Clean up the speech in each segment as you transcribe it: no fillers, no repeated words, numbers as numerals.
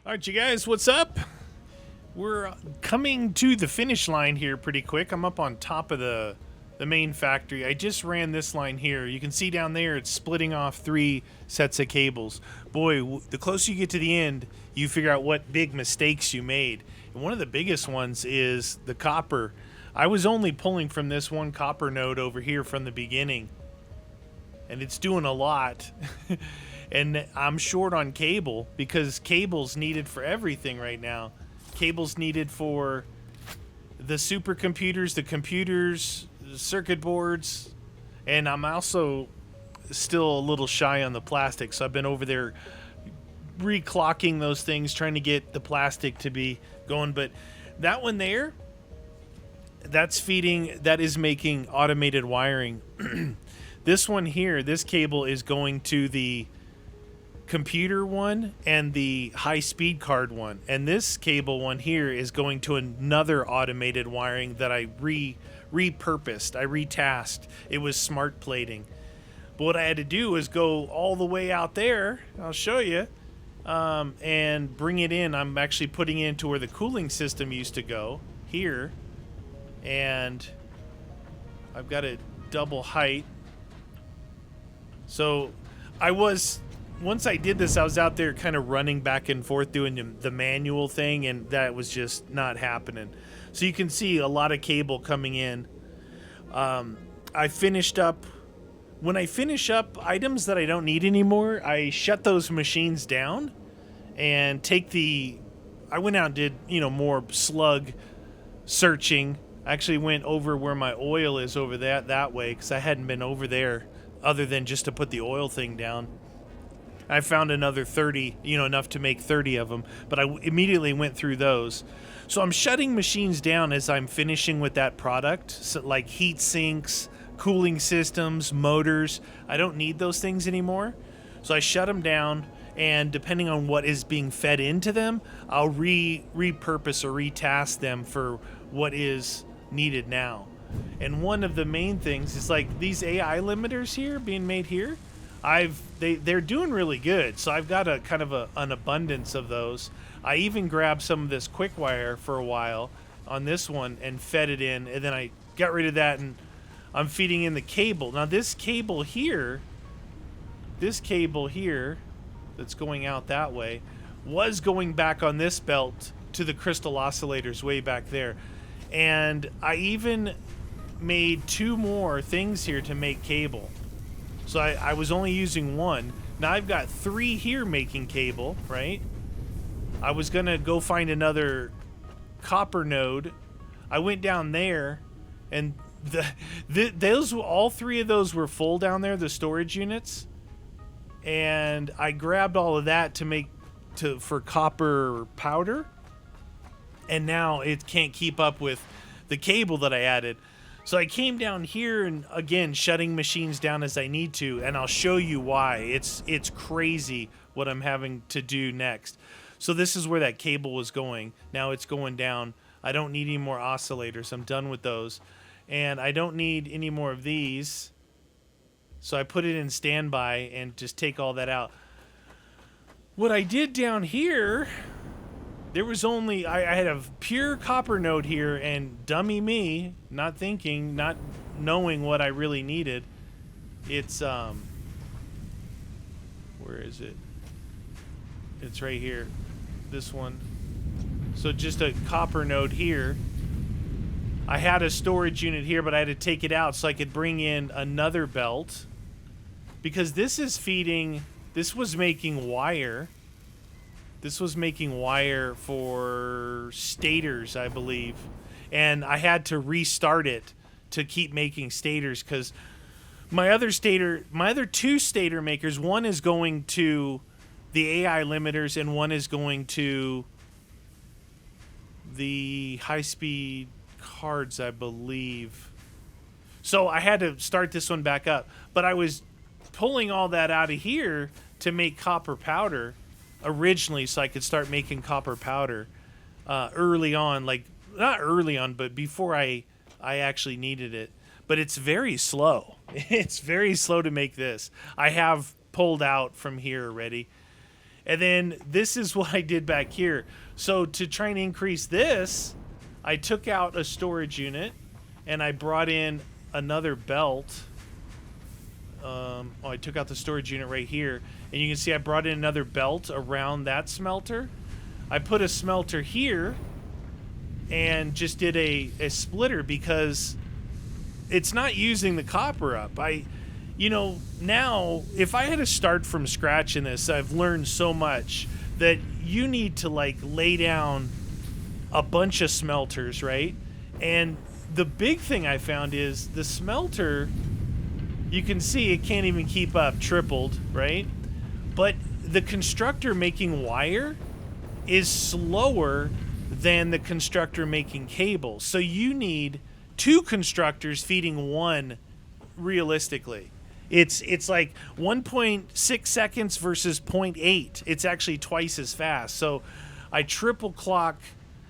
All right, you guys, what's up? We're coming to the finish line here pretty quick. I'm up on top of the main factory. I just ran this line here. You can see down there it's splitting off 3 sets of cables. Boy, the closer you get to the end, you figure out what big mistakes you made. And one of the biggest ones is the copper. I was only pulling from this one copper node over here from the beginning, and it's doing a lot. And I'm short on cable because cable's needed for everything right now. Cable's needed for the supercomputers, the computers, the circuit boards, and I'm also still a little shy on the plastic, so I've been over there reclocking those things, trying to get the plastic to be going. But that one there, that is making automated wiring. This one here, this cable is going to the computer one and the high speed card one, and this cable one here is going to another automated wiring that I repurposed. I retasked. It was smart plating, but what I had to do was go all the way out there. I'll show you, and bring it in. I'm actually putting it into where the cooling system used to go here, and I've got it double height. So once I did this, I was out there kind of running back and forth doing the manual thing, and that was just not happening. So you can see a lot of cable coming in. I finished up. When I finish up items that I don't need anymore, I shut those machines down and I went out and did, more slug searching. I actually went over where my oil is over that way because I hadn't been over there other than just to put the oil thing down. I found another 30, enough to make 30 of them, but I immediately went through those. So I'm shutting machines down as I'm finishing with that product, so like heat sinks, cooling systems, motors. I don't need those things anymore. So I shut them down, and depending on what is being fed into them, I'll repurpose or retask them for what is needed now. And one of the main things is like these AI limiters here being made here. They're doing really good, so I've got an abundance of those. I even grabbed some of this quick wire for a while on this one and fed it in, and then I got rid of that, and I'm feeding in the cable. Now this cable here that's going out that way was going back on this belt to the crystal oscillators way back there. And I even made 2 more things here to make cable. So I was only using 1. Now I've got 3 here making cable, right? I was going to go find another copper node. I went down there, and all 3 of those were full down there, the storage units. And I grabbed all of that for copper powder. And now it can't keep up with the cable that I added. So I came down here and, again, shutting machines down as I need to, and I'll show you why. It's crazy what I'm having to do next. So this is where that cable was going. Now it's going down. I don't need any more oscillators. I'm done with those. And I don't need any more of these. So I put it in standby and just take all that out. What I did down here, there was only, I had a pure copper node here, and dummy me, not thinking, not knowing what I really needed. It's, where is it? It's right here. This one. So just a copper node here. I had a storage unit here, but I had to take it out so I could bring in another belt. Because this was making wire. This was making wire for stators, I believe. And I had to restart it to keep making stators because my other 2 stator makers, one is going to the AI limiters and one is going to the high-speed cards, I believe. So I had to start this one back up. But I was pulling all that out of here to make copper powder originally, so I could start making copper powder early on, like not early on, but before I actually needed it. But it's very slow. It's very slow to make this. I have pulled out from here already. And then this is what I did back here. So to try and increase this, I took out a storage unit and I brought in another belt. I took out the storage unit right here, and you can see I brought in another belt around that smelter. I put a smelter here and just did a splitter because it's not using the copper up. Now if I had to start from scratch in this, I've learned so much that you need to like lay down a bunch of smelters, right? And the big thing I found is the smelter, you can see it can't even keep up, tripled, right? But the constructor making wire is slower than the constructor making cable. So you need 2 constructors feeding one realistically. It's like 1.6 seconds versus 0.8. It's actually twice as fast. So I triple clock,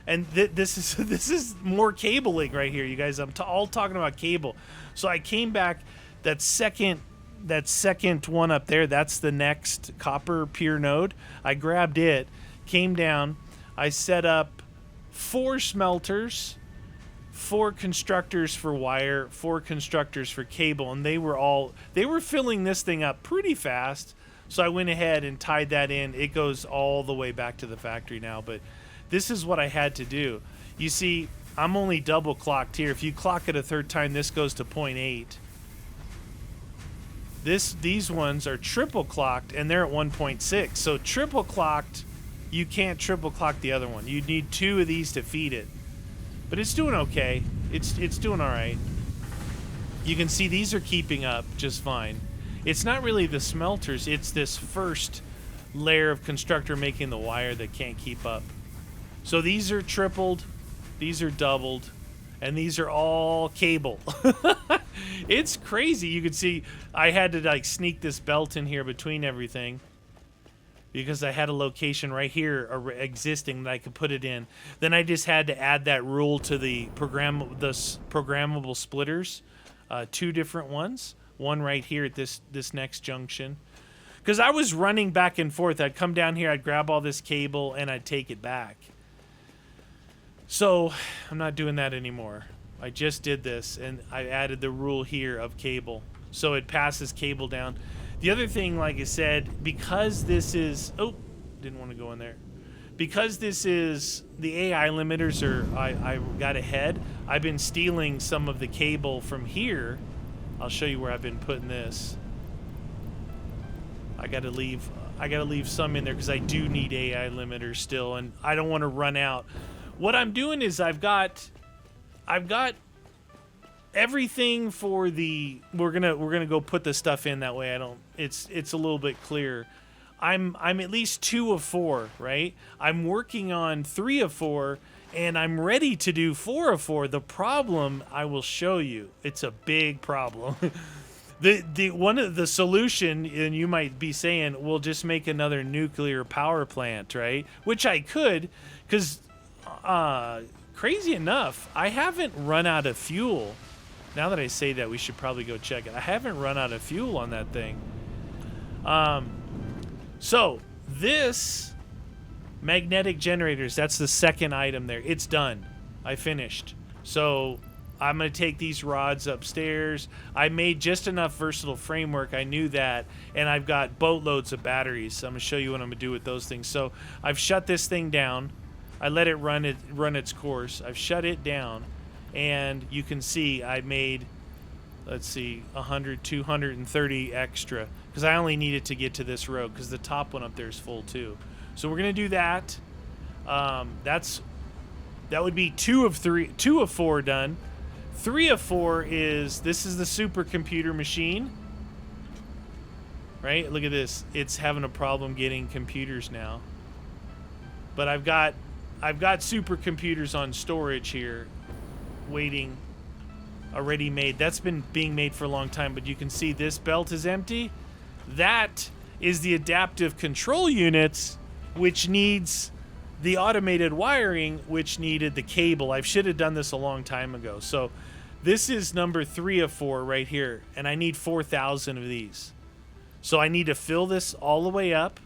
and this is more cabling right here, you guys. I'm all talking about cable. So I came back, that second one up there, that's the next copper pier node. I grabbed it, came down, I set up 4 smelters, 4 constructors for wire, 4 constructors for cable, and they were filling this thing up pretty fast. So I went ahead and tied that in. It goes all the way back to the factory now, but this is what I had to do. You see, I'm only double clocked here. If you clock it a third time, this goes to 0.8. These ones are triple clocked, and they're at 1.6. So triple clocked, you can't triple clock the other one. You need 2 of these to feed it. But it's doing okay. It's doing all right. You can see these are keeping up just fine. It's not really the smelters. It's this first layer of constructor making the wire that can't keep up. So these are tripled, these are doubled, and these are all cable. It's crazy. You can see I had to like sneak this belt in here between everything because I had a location right here existing that I could put it in. Then I just had to add that rule to the programmable splitters, 2 different ones, one right here at this next junction. Because I was running back and forth. I'd come down here, I'd grab all this cable, and I'd take it back. So I'm not doing that anymore. I just did this, and I added the rule here of cable. So it passes cable down. The other thing, like I said, because this is... Oh, didn't want to go in there. Because this is... The AI limiters I got ahead. I've been stealing some of the cable from here. I'll show you where I've been putting this. I gotta leave some in there because I do need AI limiters still, and I don't want to run out. What I'm doing is I've got everything for the we're gonna go put the stuff in that way. It's a little bit clearer. I'm at least 2 of 4, right? I'm working on 3 of 4, and I'm ready to do 4 of 4. The problem, I will show you. It's a big problem. The one of the solution, and you might be saying, we'll just make another nuclear power plant, right? Which I could, because crazy enough, I haven't run out of fuel. Now that I say that, we should probably go check it. I haven't run out of fuel on that thing. So this magnetic generators, that's the second item there. It's done. I finished. So I'm going to take these rods upstairs. I made just enough versatile framework. I knew that. And I've got boatloads of batteries. So I'm going to show you what I'm going to do with those things. So I've shut this thing down. I let it run its course. I've shut it down. And you can see I made, let's see, 100, 230 extra. Because I only needed to get to this road. Because the top one up there is full too. So we're going to do that. That would be 2 of 4 done. 3 of 4 is, this is the supercomputer machine. Right? Look at this. It's having a problem getting computers now. But I've got supercomputers on storage here waiting, already made. That's been being made for a long time, but you can see this belt is empty. That is the adaptive control units, which needs the automated wiring, which needed the cable. I should have done this a long time ago. So this is number 3 of 4 right here, and I need 4,000 of these. So I need to fill this all the way up,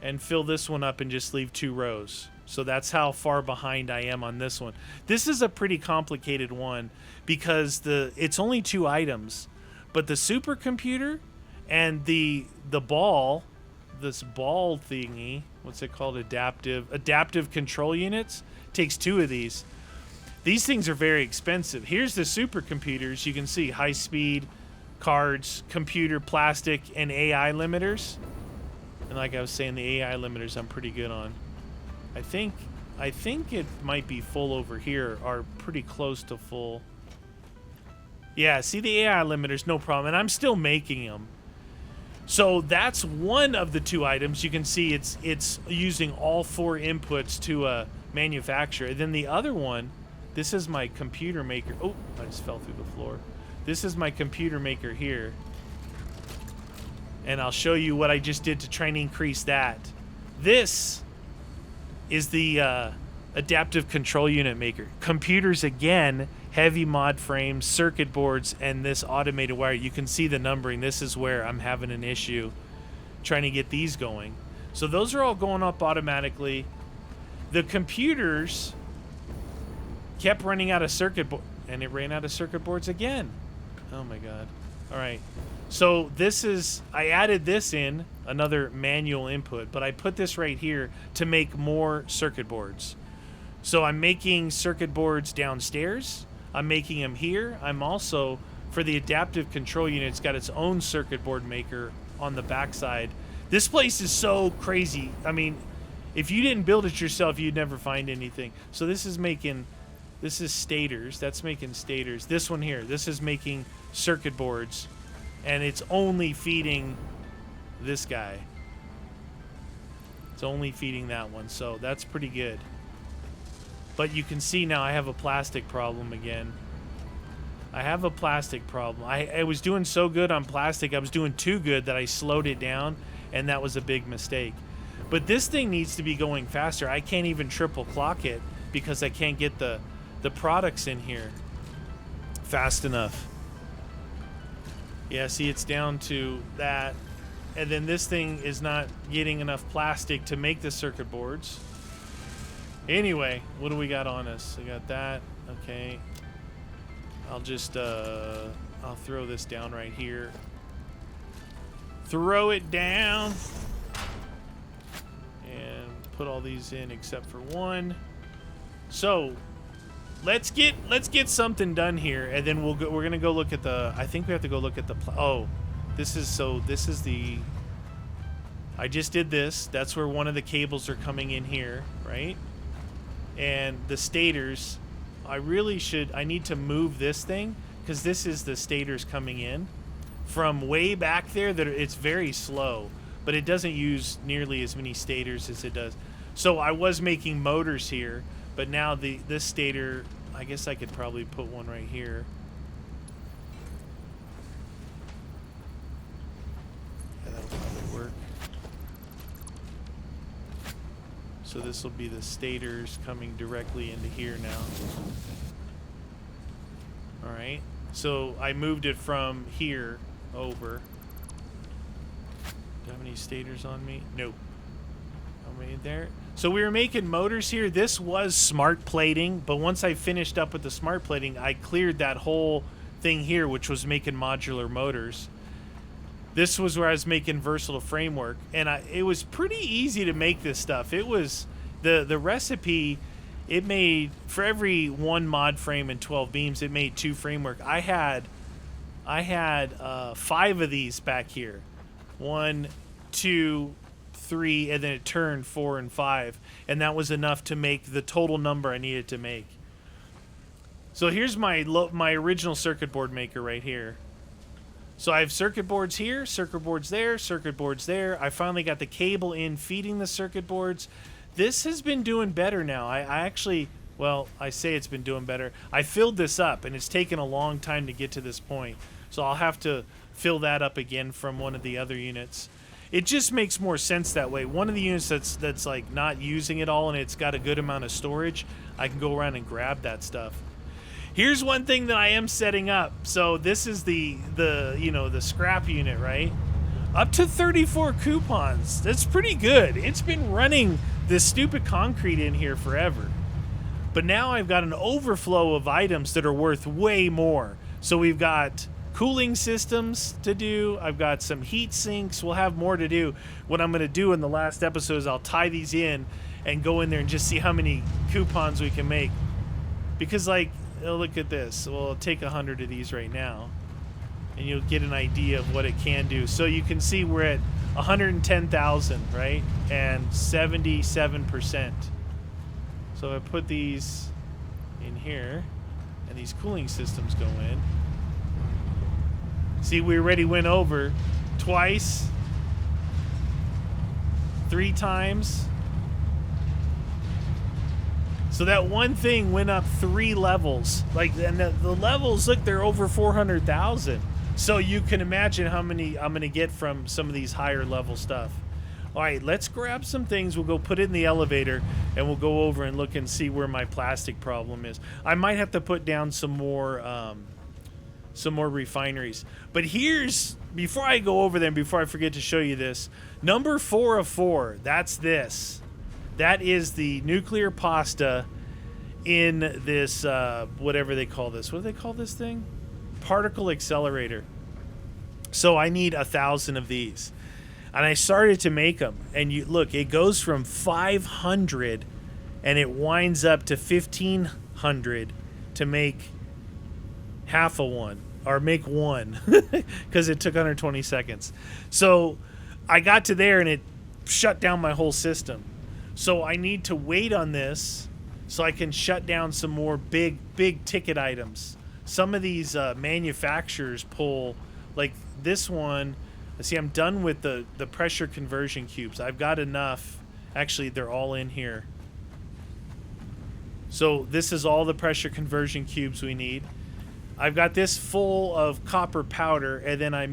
and fill this one up and just leave 2 rows. So that's how far behind I am on this one. This is a pretty complicated one because it's only 2 items, but the supercomputer and the ball, this ball thingy, what's it called? Adaptive control units, takes 2 of these. These things are very expensive. Here's the supercomputers. You can see high speed, cards, computer, plastic, and AI limiters. And like I was saying, the AI limiters I'm pretty good on. I think it might be full over here, are pretty close to full. Yeah, see the AI limiters, no problem. And I'm still making them. So that's one of the 2 items. You can see it's using all 4 inputs to manufacture. And then the other one, this is my computer maker. Oh, I just fell through the floor. This is my computer maker here. And I'll show you what I just did to try and increase that. This is the adaptive control unit maker. Computers again, heavy mod frames, circuit boards, and this automated wire. You can see the numbering. This is where I'm having an issue trying to get these going. So those are all going up automatically. The computers kept running out of circuit board, and it ran out of circuit boards again. Oh my god. All right. So this is, I added this in, another manual input, but I put this right here to make more circuit boards. So I'm making circuit boards downstairs. I'm making them here. I'm also, for the adaptive control unit, it's got its own circuit board maker on the backside. This place is so crazy. I mean, if you didn't build it yourself, you'd never find anything. So this is making, this is stators. That's making stators. This one here, this is making circuit boards. And it's only feeding this guy. It's only feeding that one, so that's pretty good. But you can see now I have a plastic problem again. I have a plastic problem. I was doing so good on plastic, I was doing too good that I slowed it down, and that was a big mistake. But this thing needs to be going faster. I can't even triple clock it because I can't get the products in here fast enough. Yeah, see, it's down to that. And then this thing is not getting enough plastic to make the circuit boards. Anyway, what do we got on us? I got that. Okay. I'll just, I'll throw this down right here. Throw it down. And put all these in except for one. So, let's get something done here, and then we're gonna go look at the. I think we have to go look at the. Oh, this is the. I just did this. That's where one of the cables are coming in here, right? And the stators. I need to move this thing because this is the stators coming in from way back there. That it's very slow, but it doesn't use nearly as many stators as it does. So I was making motors here. But now this stator, I guess I could probably put one right here. Yeah, that'll probably work. So this will be the stators coming directly into here now. Alright, so I moved it from here over. Do I have any stators on me? Nope. How many there? So we were making motors here. This was smart plating, but once I finished up with the smart plating, I cleared that whole thing here, which was making modular motors. This was where I was making versatile framework, and it was pretty easy to make this stuff. It was the recipe. It made, for every 1 mod frame and 12 beams, it made 2 framework. I had 5 of these back here. 1, 2, 3, and then it turned 4 and 5, and that was enough to make the total number I needed to make. So here's my original circuit board maker right here. So I have circuit boards here, circuit boards there, circuit boards there. I finally got the cable in feeding the circuit boards. This has been doing better now. I actually, well, I say it's been doing better. I filled this up, and it's taken a long time to get to this point. So I'll have to fill that up again from one of the other units. It just makes more sense that way. One of the units that's like not using it all and it's got a good amount of storage, I can go around and grab that stuff. Here's one thing that I am setting up. So this is the scrap unit, right? Up to 34 coupons. That's pretty good. It's been running this stupid concrete in here forever. But now I've got an overflow of items that are worth way more. So we've got cooling systems to do. I've got some heat sinks. We'll have more to do. What I'm going to do in the last episode is I'll tie these in and go in there and just see how many coupons we can make. Because, like, oh, look at this. Well, I'll take 100 of these right now, and you'll get an idea of what it can do. So you can see we're at 110,000, right? And 77%. So if I put these in here, and these cooling systems go in. See, we already went over twice, 3 times. So that one thing went up 3 levels. Like, and the levels, look, they're over 400,000. So you can imagine how many I'm going to get from some of these higher level stuff. All right, let's grab some things. We'll go put it in the elevator, and we'll go over and look and see where my plastic problem is. I might have to put down some more refineries. But here's, before I go over them, before I forget to show you this, number 4 of 4, that's this. That is the nuclear pasta in this, whatever they call this. What do they call this thing? Particle accelerator. So I need 1,000 of these. And I started to make them. And you look, it goes from 500 and it winds up to 1,500 to make half a one. Or make one. Because it took 120 seconds. So I got to there and it shut down my whole system. So I need to wait on this so I can shut down some more big ticket items. Some of these manufacturers pull, like this one. See, I'm done with the pressure conversion cubes. I've got enough. Actually, they're all in here. So this is all the pressure conversion cubes we need. I've got this full of copper powder, and then I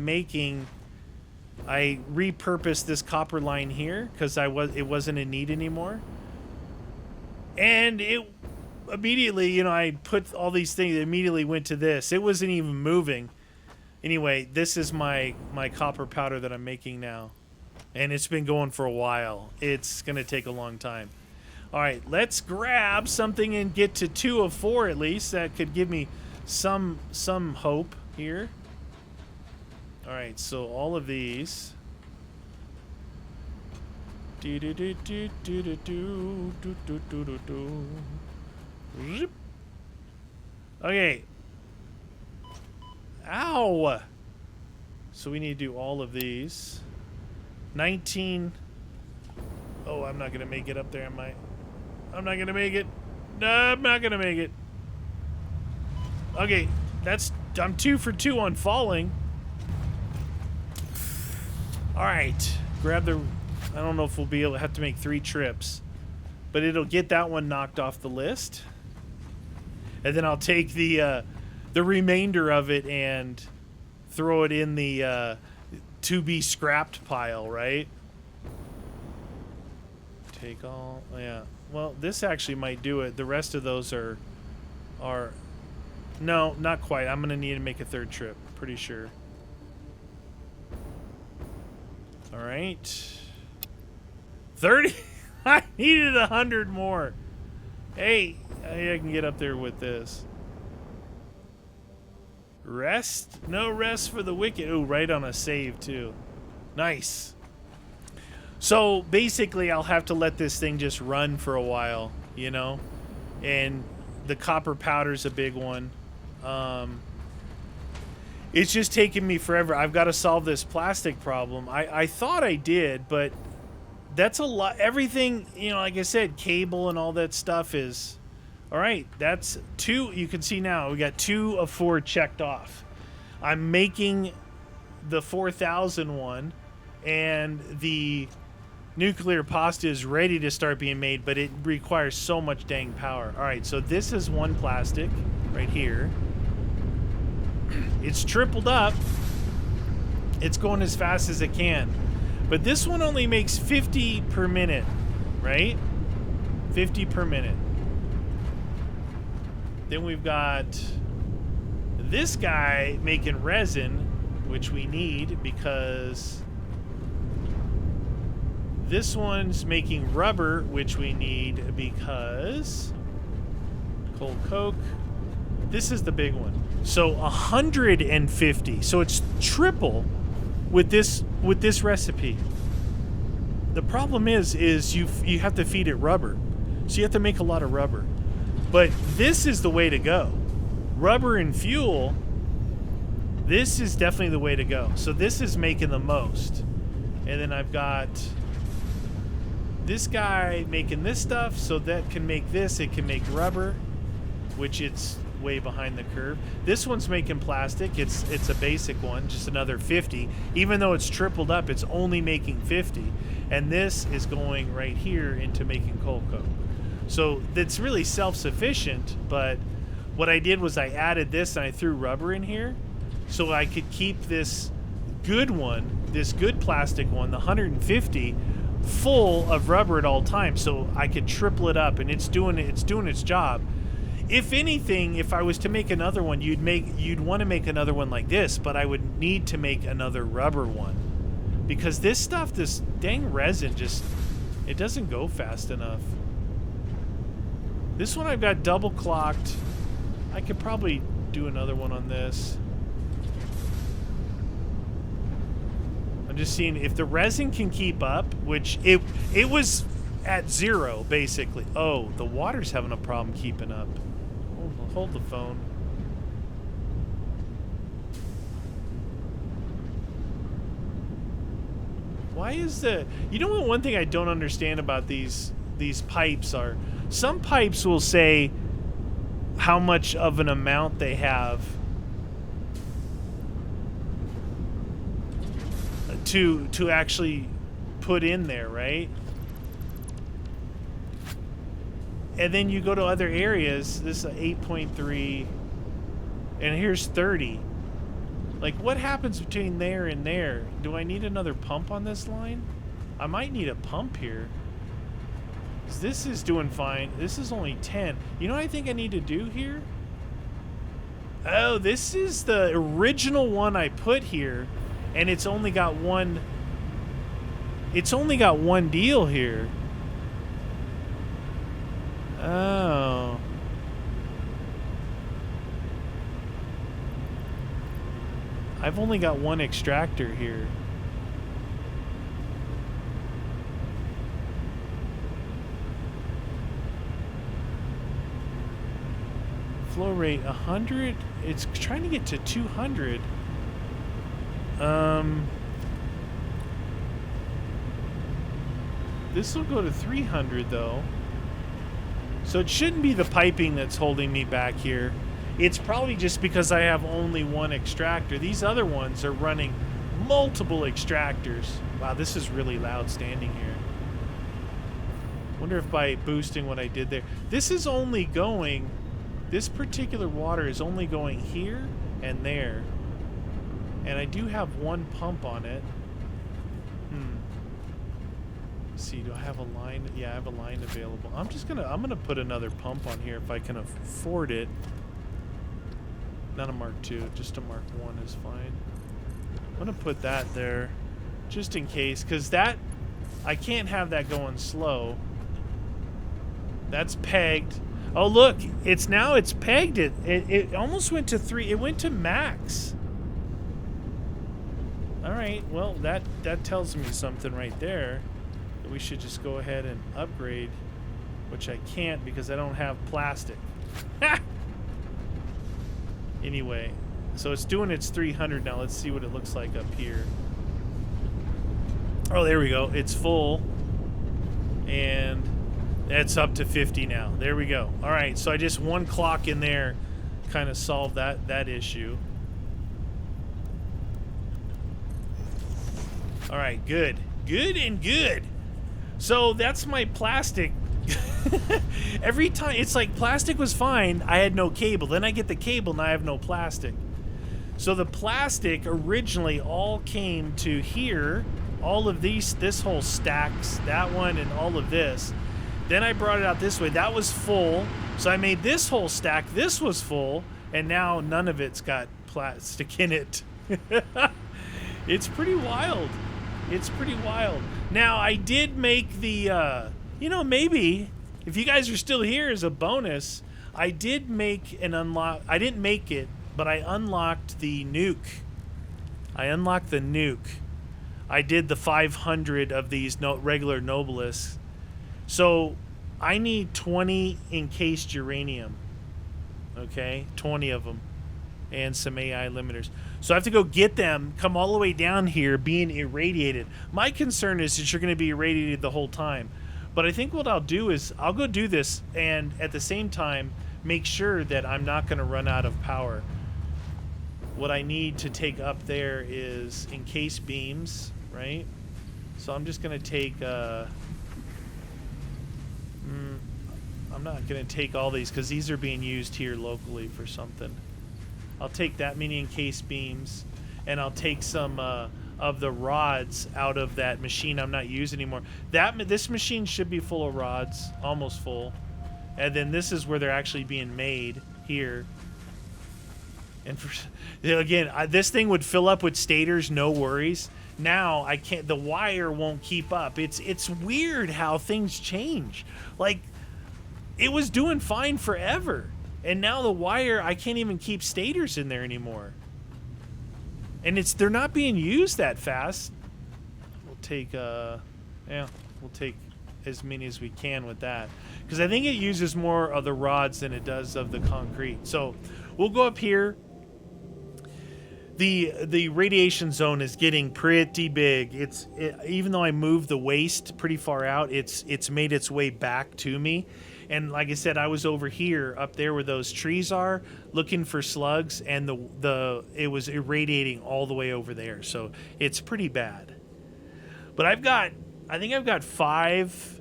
repurposed this copper line here because it wasn't in need anymore. And it immediately, I put all these things, it immediately went to this. It wasn't even moving. Anyway, this is my copper powder that I'm making now. And it's been going for a while. It's going to take a long time. All right, let's grab something and get to 2 of 4 at least. That could give me some hope here. All right, so all of these. Okay. Ow! So we need to do all of these. 19. Oh, I'm not going to make it up there, am I? I'm not going to make it. No, I'm not going to make it. Okay, I'm 2 for 2 on falling. Alright, grab the... I don't know if we'll be able to have to make 3 trips. But it'll get that one knocked off the list. And then I'll take the remainder of it and throw it in the to be scrapped pile, right? Take all... Yeah. Well, this actually might do it. The rest of those are... No, not quite. I'm going to need to make a 3rd trip. Pretty sure. All right. 30. I needed 100 more. Hey, I can get up there with this. Rest? No rest for the wicked. Ooh, right on a save too. Nice. So basically I'll have to let this thing just run for a while, and the copper powder's a big one. It's just taking me forever. I've got to solve this plastic problem. I thought I did, but that's a lot. Everything, like I said, cable and all that stuff is... All right, that's 2. You can see now we got 2 of 4 checked off. I'm making the 4,000 one, and the nuclear pasta is ready to start being made, but it requires so much dang power. All right, so this is one plastic right here. It's tripled up. It's going as fast as it can. But this one only makes 50 per minute, right? 50 per minute. Then we've got this guy making resin, which we need because This one's making rubber, which we need because cold coke. This is the big one. So 150. So it's triple with this recipe. The problem is you have to feed it rubber. So you have to make a lot of rubber. But this is the way to go. Rubber and fuel, this is definitely the way to go. So this is making the most. And then I've got this guy making this stuff, so that can make this. It can make rubber, which it's way behind the curve. This one's making plastic. It's a basic one, just another 50. Even though it's tripled up, it's only making 50. And this is going right here into making cold coke. So it's really self-sufficient, but what I did was I added this and I threw rubber in here so I could keep this good one, this good plastic one, the 150, full of rubber at all times, so I could triple it up, and it's doing its job. If anything, if I was to make another one, you'd want to make another one like this, but I would need to make another rubber one because this stuff, this dang resin, it doesn't go fast enough. This one I've got double clocked. I could probably do another one on this. I'm just seeing if the resin can keep up, which it was at 0 basically. Oh, the water's having a problem keeping up. Hold the phone. Why is the... You know what, one thing I don't understand about these pipes are, some pipes will say how much of an amount they have to actually put in there, right? And then you go to other areas, this is 8.3 and here's 30. Like, what happens between there and there? Do I need another pump on this line? I might need a pump here. This is doing fine. This is only 10. You know what I think I need to do here? Oh, this is the original one I put here, and it's only got one. It's only got one deal here. Oh. I've only got one extractor here. Flow rate 100. It's trying to get to 200. This will go to 300 though. So it shouldn't be the piping that's holding me back here. It's probably just because I have only one extractor. These other ones are running multiple extractors. Wow, this is really loud standing here. Wonder if by boosting what I did there. This is only going, this particular water is only going here and there. And I do have one pump on it. Let's see, do I have a line? Yeah, I have a line available. I'm gonna put another pump on here if I can afford it. Not a Mark II, just a Mark I is fine. I'm gonna put that there just in case, because that, I can't have that going slow. That's pegged. Oh look, it's pegged. It almost went to 3. It went to max. Alright, well that tells me something right there. That we should just go ahead and upgrade, which I can't because I don't have plastic. Anyway, so it's doing its 300 now. Let's see what it looks like up here. Oh, there we go. It's full. And it's up to 50 now. There we go. All right, so I just one clock in there kind of solved that issue. All right, good. Good and good. So that's my plastic. Every time, it's like plastic was fine, I had no cable. Then I get the cable and I have no plastic. So the plastic originally all came to here. All of these, this whole stacks, that one and all of this. Then I brought it out this way. That was full. So I made this whole stack. This was full. And now none of it's got plastic in it. It's pretty wild. It's pretty wild. Now, I did make the, you know, maybe if you guys are still here as a bonus, I did make an unlock. I didn't make it, but I unlocked the nuke. I unlocked the nuke. I did the 500 of these regular Nobilis. So I need 20 encased uranium. Okay, 20 of them. And some AI limiters. So I have to go get them, come all the way down here being irradiated. My concern is that you're going to be irradiated the whole time. But I think what I'll do is I'll go do this and at the same time make sure that I'm not going to run out of power. What I need to take up there is encased beams, right? So I'm just going to take... I'm not going to take all these because these are being used here locally for something. I'll take that many encased beams, and I'll take some of the rods out of that machine I'm not using anymore. This machine should be full of rods, almost full. And then this is where they're actually being made here. And again, this thing would fill up with stators, no worries. Now I can't. The wire won't keep up. It's weird how things change. Like, it was doing fine forever. And now the wire, I can't even keep stators in there anymore. And they're not being used that fast. We'll take we'll take as many as we can with that. Because I think it uses more of the rods than it does of the concrete. So we'll go up here. The radiation zone is getting pretty big. Even though I moved the waste pretty far out, it's made its way back to me. And like I said, I was over here, up there where those trees are, looking for slugs, and it was irradiating all the way over there. So it's pretty bad. But I think I've got 5.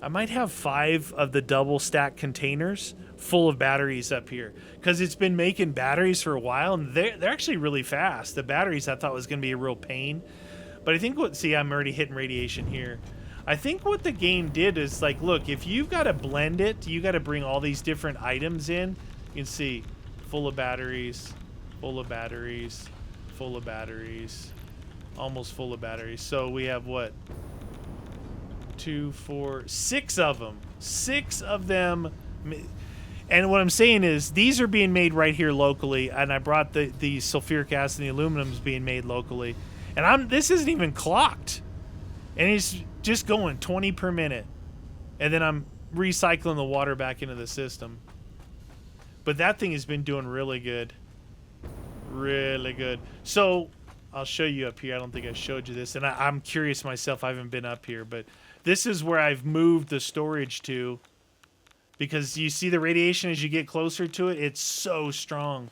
I might have 5 of the double stack containers full of batteries up here, because it's been making batteries for a while, and they're actually really fast. The batteries I thought was going to be a real pain, but I think I'm already hitting radiation here. I think what the game did is, like, look, if you've got to blend it, you got to bring all these different items in. You can see full of batteries, full of batteries, full of batteries, almost full of batteries. So we have what? 2, 4, 6 of them. 6 of them. And what I'm saying is these are being made right here locally, and I brought the sulfuric acid and the aluminum's being made locally. And this isn't even clocked. And it's just going 20 per minute. And then I'm recycling the water back into the system. But that thing has been doing really good. Really good. So I'll show you up here. I don't think I showed you this. And I'm curious myself. I haven't been up here. But this is where I've moved the storage to. Because you see the radiation as you get closer to it. It's so strong.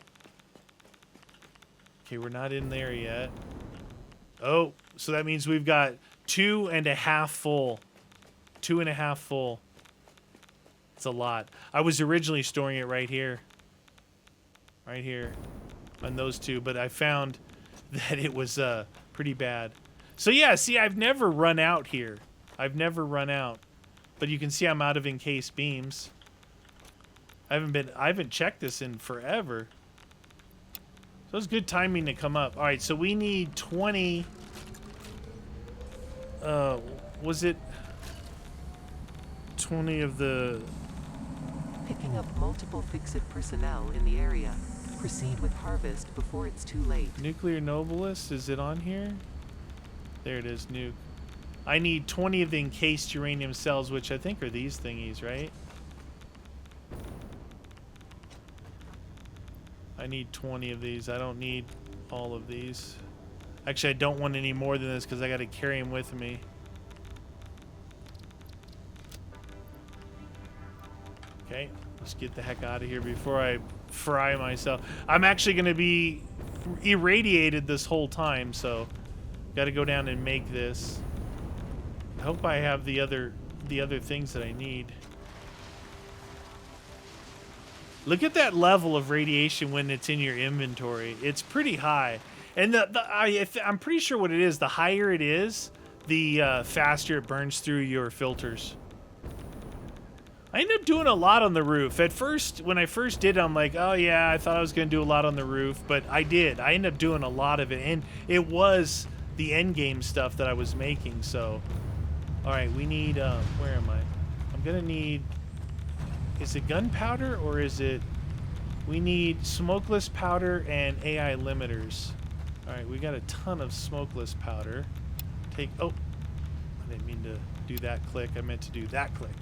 Okay, we're not in there yet. Oh, so that means we've got 2.5 full. 2.5 full. It's a lot. I was originally storing it right here. Right here. On those two. But I found that it was pretty bad. So yeah, see, I've never run out here. I've never run out. But you can see I'm out of encased beams. I haven't checked this in forever. So it's good timing to come up. All right, so we need 20. Was it 20 of the... Picking up multiple Fix-It personnel in the area. Proceed with harvest before it's too late. Nuclear Nobilis, is it on here? There it is, nuke. I need 20 of the encased uranium cells, which I think are these thingies, right? I need 20 of these. I don't need all of these. Actually, I don't want any more than this because I got to carry them with me. Okay, let's get the heck out of here before I fry myself. I'm actually going to be irradiated this whole time, so got to go down and make this. I hope I have the other things that I need. Look at that level of radiation when it's in your inventory. It's pretty high. And I'm pretty sure what it is, the higher it is, the faster it burns through your filters. I ended up doing a lot on the roof. At first, when I first did it, I'm like, oh yeah, I thought I was going to do a lot on the roof. But I did. I ended up doing a lot of it. And it was the end game stuff that I was making. So, all right, we need, where am I? I'm gonna need, is it gunpowder or is it, we need smokeless powder and AI limiters. All right, we got a ton of smokeless powder. Oh, I didn't mean to do that click. I meant to do that click.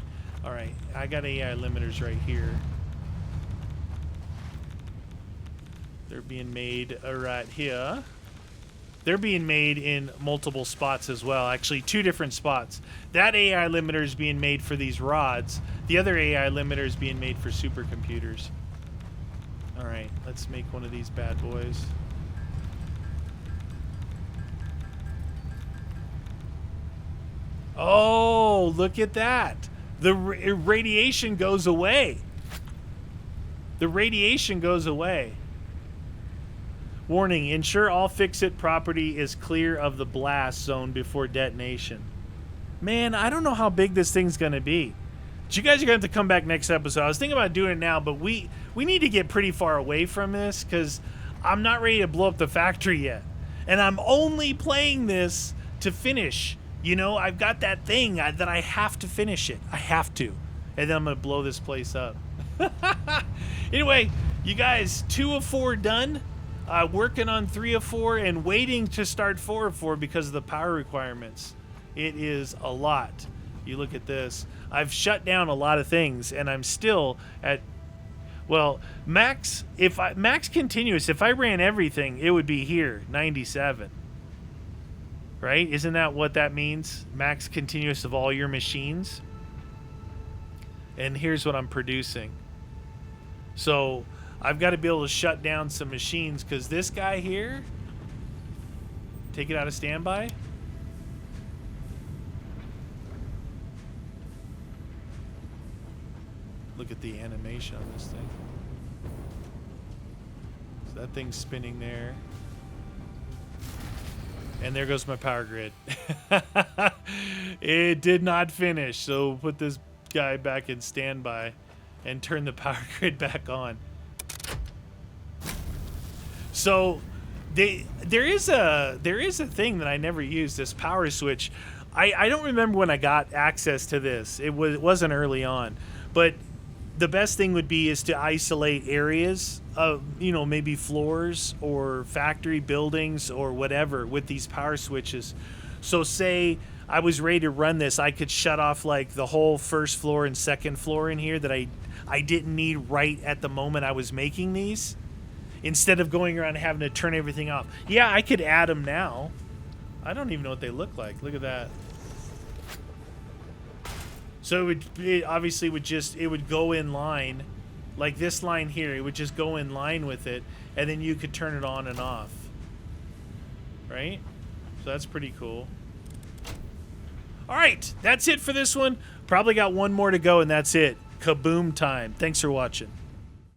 All right, I got AI limiters right here. They're being made right here. They're being made in multiple spots as well. Actually, 2 different spots. That AI limiter is being made for these rods. The other AI limiter is being made for supercomputers. All right, let's make one of these bad boys. Oh, look at that. The radiation goes away. The radiation goes away. Warning, ensure all fix-it property is clear of the blast zone before detonation. Man, I don't know how big this thing's going to be. But you guys are going to have to come back next episode. I was thinking about doing it now, but we need to get pretty far away from this because I'm not ready to blow up the factory yet. And I'm only playing this to finish. You know, I've got that thing that I have to finish it. I have to. And then I'm going to blow this place up. Anyway, you guys, 2 of 4 done. Working on 3 of 4 and waiting to start 4 of 4 because of the power requirements. It is a lot. You look at this. I've shut down a lot of things and I'm still at, well, max continuous, if I ran everything, it would be here, 97. Right? Isn't that what that means? Max continuous of all your machines. And here's what I'm producing. So I've got to be able to shut down some machines because this guy here, take it out of standby. Look at the animation on this thing. So that thing's spinning there. And there goes my power grid. It did not finish, so we'll put this guy back in standby and turn the power grid back on. So there is a thing that I never used, this power switch. I don't remember when I got access to this. It wasn't early on, but the best thing would be is to isolate areas of, you know, maybe floors or factory buildings or whatever with these power switches. So say I was ready to run this, I could shut off like the whole first floor and second floor in here that I didn't need right at the moment I was making these, instead of going around and having to turn everything off. Yeah, I could add them now. I don't even know what they look like. Look at that. So it obviously would go in line, like this line here. It would just go in line with it, and then you could turn it on and off. Right? So that's pretty cool. All right, that's it for this one. Probably got one more to go, and that's it. Kaboom time. Thanks for watching.